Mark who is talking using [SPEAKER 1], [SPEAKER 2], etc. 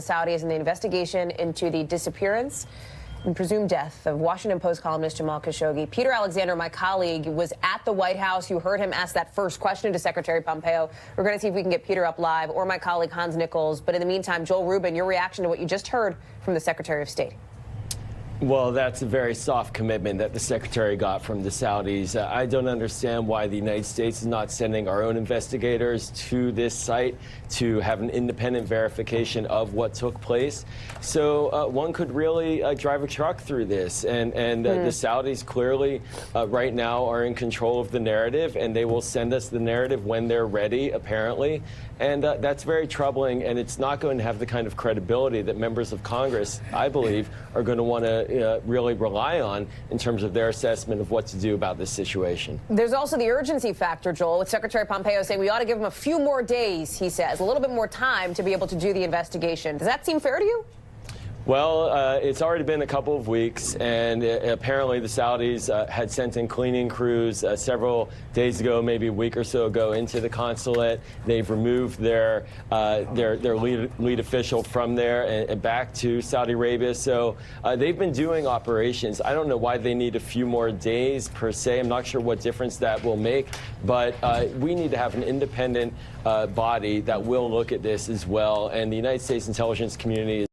[SPEAKER 1] Saudis in the investigation into the disappearance and presumed death of Washington Post columnist Jamal Khashoggi. Peter Alexander, my colleague, was at the White House. You heard him ask that first question to Secretary Pompeo. We're going to see if we can get Peter up live, or my colleague Hans Nichols. But in the meantime, Joel Rubin, your reaction to what you just heard from the Secretary of State.
[SPEAKER 2] Well, that's a very soft commitment that the Secretary got from the Saudis. I don't understand why the United States is not sending our own investigators to this site to have an independent verification of what took place. So one could really drive a truck through this. And the Saudis clearly right now are in control of the narrative, and they will send us the narrative when they're ready, apparently. And that's very troubling, and it's not going to have the kind of credibility that members of Congress, I believe, are going to want to really rely on in terms of their assessment of what to do about this situation.
[SPEAKER 1] There's also the urgency factor, Joel, with Secretary Pompeo saying we ought to give him a few more days, he says, a little bit more time to be able to do the investigation. Does that seem fair to you?
[SPEAKER 2] Well, it's already been a couple of weeks, and apparently the Saudis had sent in cleaning crews several days ago, maybe a week or so ago, into the consulate. They've removed their lead official from there and back to Saudi Arabia. So they've been doing operations. I don't know why they need a few more days per se. I'm not sure what difference that will make, but we need to have an independent body that will look at this as well. And the United States intelligence community